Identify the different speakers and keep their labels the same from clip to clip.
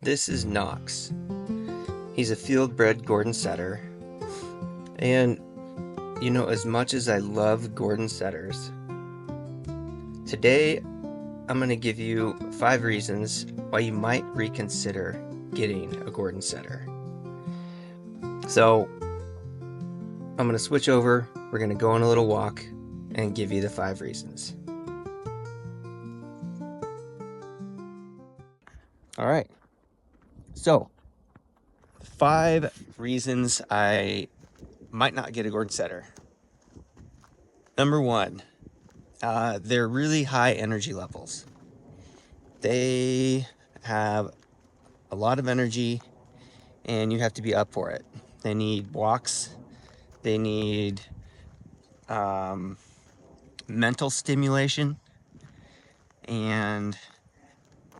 Speaker 1: This is Knox. He's a field-bred Gordon Setter. And, as much as I love Gordon Setters, today I'm going to give you 5 reasons why you might reconsider getting a Gordon Setter. So, I'm going to switch over, we're going to go on a little walk, and give you the 5 reasons. All right. So, 5 reasons I might not get a Gordon Setter. Number 1, they're really high energy levels. They have a lot of energy and you have to be up for it. They need walks. They need mental stimulation. And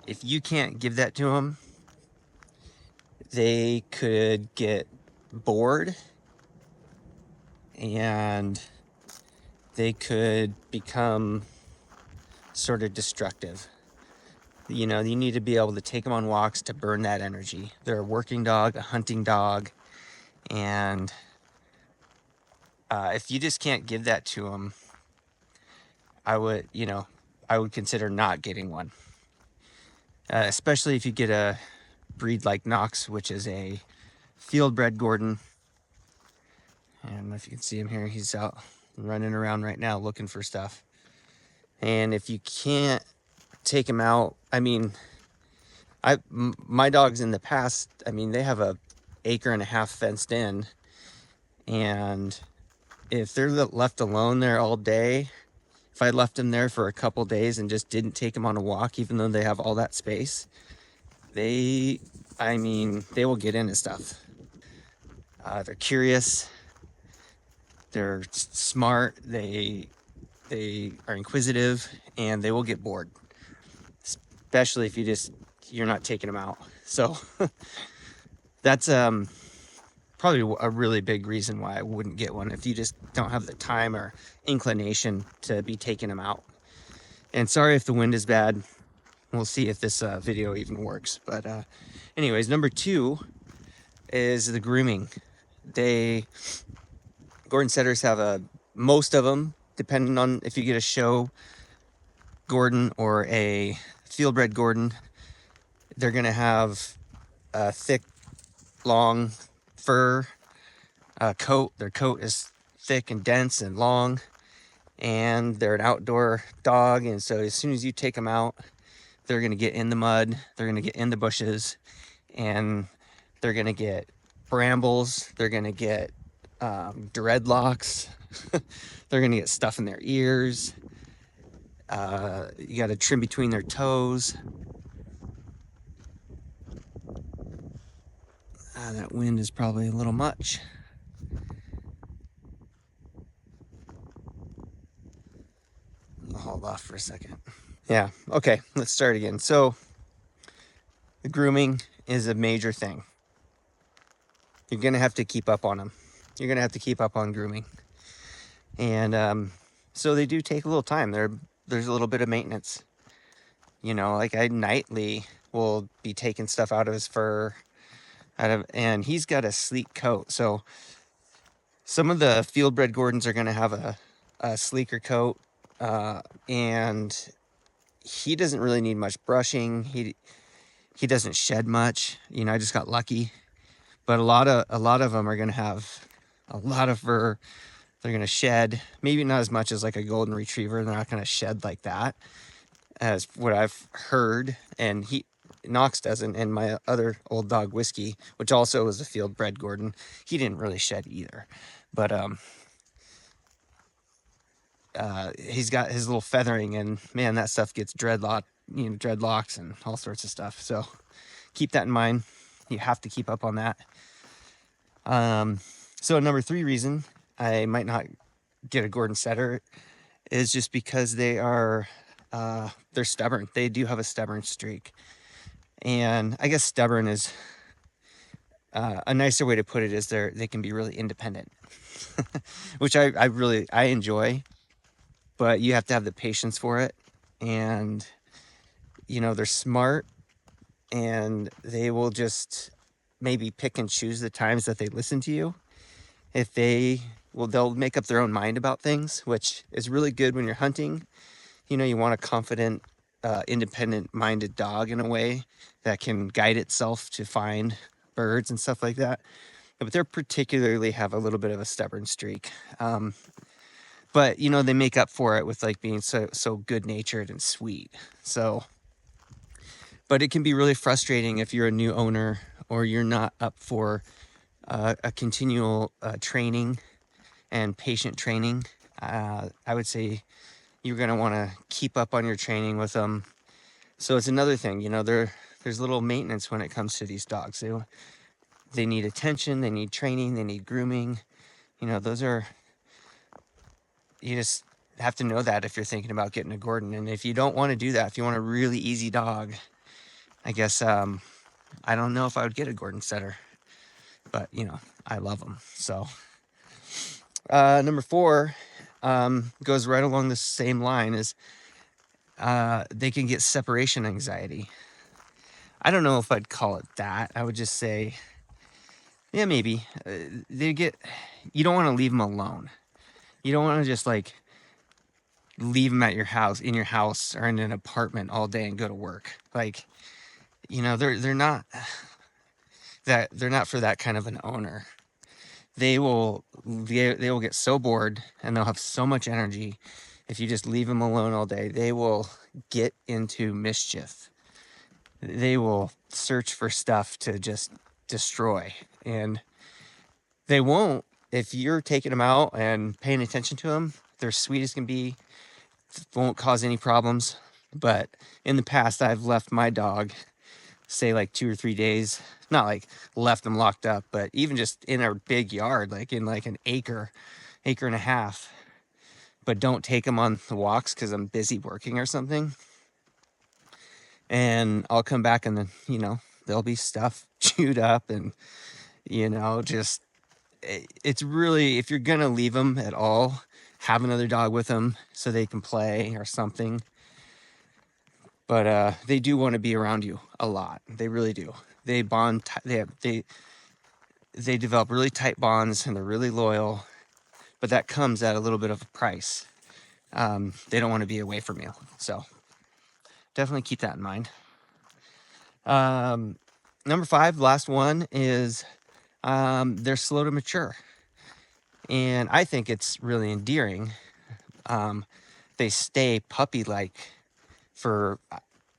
Speaker 1: if you can't give that to them, they could get bored and they could become sort of destructive. You need to be able to take them on walks to burn that energy. They're a working dog, a hunting dog, and if you just can't give that to them, I would consider not getting one. Especially if you get a breed like Knox, which is a field-bred Gordon. I don't know if you can see him here. He's out running around right now looking for stuff. And if you can't take him out, my dogs in the past, they have a 1.5 acres fenced in, and if they're left alone there all day, if I left them there for a couple days and just didn't take them on a walk, even though they have all that space, they will get into stuff. They're curious, they're smart, they are inquisitive, and they will get bored, especially if you're not taking them out. So that's probably a really big reason why I wouldn't get one, if you just don't have the time or inclination to be taking them out. And sorry if the wind is bad. We'll see if this video even works. But anyways, number 2 is the grooming. Gordon Setters have most of them, depending on if you get a show Gordon or a field-bred Gordon, they're going to have a thick, long fur coat. Their coat is thick and dense and long, and they're an outdoor dog. And so as soon as you take them out, they're going to get in the mud, they're going to get in the bushes, and they're going to get brambles, they're going to get dreadlocks, they're going to get stuff in their ears. You got to trim between their toes. That wind is probably a little much. I'll hold off for a second. Yeah, okay, let's start again. So, the grooming is a major thing. You're going to have to keep up on them. You're going to have to keep up on grooming. And so they do take a little time. There's a little bit of maintenance. Like I nightly will be taking stuff out of his fur, and he's got a sleek coat. So some of the field-bred Gordons are going to have a sleeker coat, and he doesn't really need much brushing. He doesn't shed much. I just got lucky. But a lot of them are going to have a lot of fur. They're going to shed, maybe not as much as like a golden retriever. They're not going to shed like that, as what I've heard. And Knox doesn't. And my other old dog, Whiskey, which also was a field-bred Gordon, he didn't really shed either. But he's got his little feathering, and man, that stuff gets dreadlocks and all sorts of stuff. So keep that in mind. You have to keep up on that. So number 3 reason I might not get a Gordon Setter is just because they're stubborn. They do have a stubborn streak. And I guess stubborn is a nicer way to put it, is they can be really independent, which I enjoy, but you have to have the patience for it. And they're smart, and they will just maybe pick and choose the times that they listen to you. If they'll make up their own mind about things, which is really good when you're hunting. You want a confident, independent-minded dog in a way that can guide itself to find birds and stuff like that. But they're particularly have a little bit of a stubborn streak. But they make up for it with like being so good-natured and sweet. So, but it can be really frustrating if you're a new owner or you're not up for a continual training and patient training. I would say you're going to want to keep up on your training with them. So it's another thing, there's little maintenance when it comes to these dogs. They need attention, they need training, they need grooming. Those are, you just have to know that if you're thinking about getting a Gordon. And if you don't want to do that, if you want a really easy dog, I guess, I don't know if I would get a Gordon setter, but I love them. So, number 4, goes right along the same line as, they can get separation anxiety. I don't know if I'd call it that. I would just say, yeah, maybe. You don't want to leave them alone. You don't want to just like leave them at your house, in your house or in an apartment all day and go to work. Like, they're not for that kind of an owner. They will get so bored and they'll have so much energy. If you just leave them alone all day, they will get into mischief. They will search for stuff to just destroy, and they won't if you're taking them out and paying attention to them. They're sweet as can be, won't cause any problems. But in the past, I've left my dog, say like 2 or 3 days, not like left them locked up, but even just in our big yard, like in like an acre and a half, but don't take them on the walks because I'm busy working or something. And I'll come back and then, there'll be stuff chewed up and, just, it's really, if you're going to leave them at all, have another dog with them so they can play or something. But they do want to be around you a lot. They really do. They bond, they develop really tight bonds and they're really loyal, but that comes at a little bit of a price. They don't want to be away from you. So definitely keep that in mind. Number 5, last one is, they're slow to mature. And I think it's really endearing. They stay puppy-like for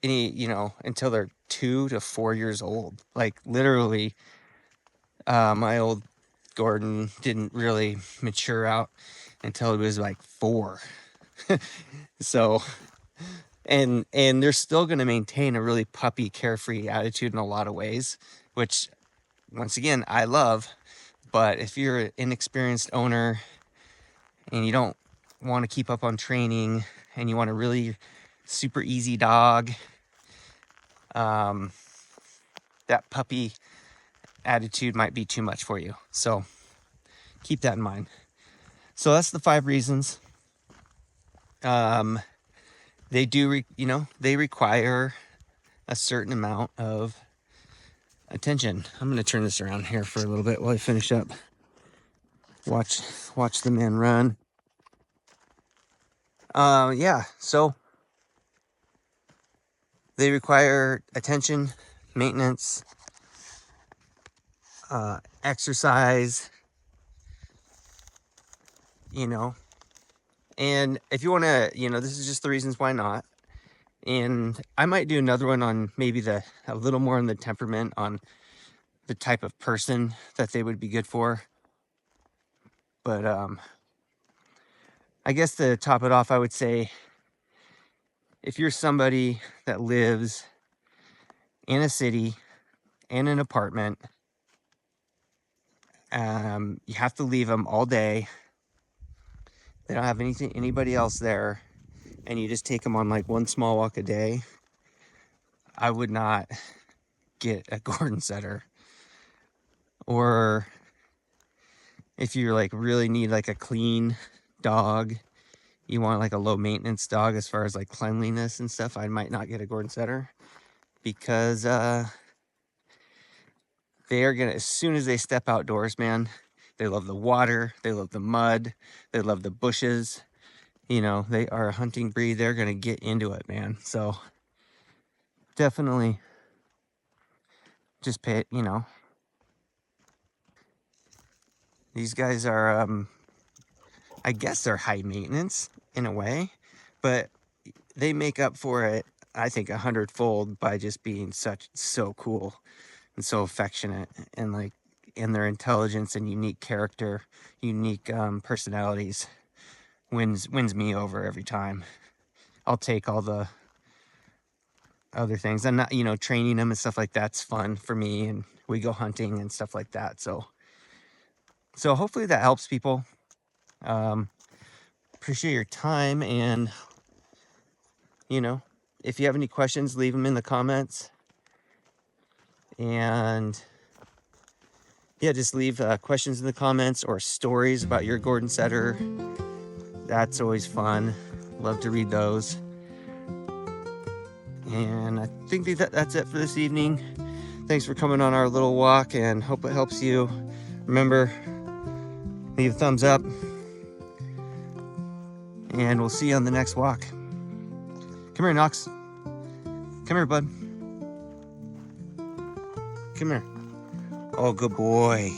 Speaker 1: until they're 2 to 4 years old. Like literally, my old Gordon didn't really mature out until he was like 4. So, and they're still going to maintain a really puppy, carefree attitude in a lot of ways, which once again, I love. But if you're an inexperienced owner and you don't want to keep up on training and you want a really super easy dog, that puppy attitude might be too much for you. So keep that in mind. So that's the 5 reasons. They do, they require a certain amount of attention. I'm going to turn this around here for a little bit while I finish up. Watch the man run. Yeah, so they require attention, maintenance, exercise, and if you want to, this is just the reasons why not. And I might do another one on maybe a little more on the temperament, on the type of person that they would be good for. But I guess to top it off, I would say if you're somebody that lives in a city, in an apartment, you have to leave them all day. They don't have anybody else there, and you just take them on like one small walk a day. I would not get a Gordon setter. Or if you're like really need like a clean dog, you want like a low maintenance dog as far as like cleanliness and stuff, I might not get a Gordon setter. because they are gonna, as soon as they step outdoors, man, they love the water, they love the mud, they love the bushes. You know, they are a hunting breed. They're gonna get into it, man. So definitely just pay it, you know. These guys are, I guess they're high maintenance in a way, but they make up for it, I think, 100-fold by just being so cool and so affectionate, and like, in their intelligence and unique character, unique personalities wins me over every time. I'll take all the other things. I'm not, you know, training them and stuff like that's fun for me, and we go hunting and stuff like that. So hopefully that helps people. Appreciate your time, and you know, if you have any questions, leave them in the comments. And yeah, just leave questions in the comments or stories about your Gordon Setter. That's always fun. Love to read those. And I think that's it for this evening. Thanks for coming on our little walk, and hope it helps you. Remember, leave a thumbs up, and we'll see you on the next walk. Come here, Knox. Come here, bud. Come here. Oh, good boy.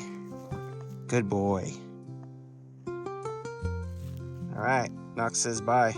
Speaker 1: Good boy. All right, Knox says bye.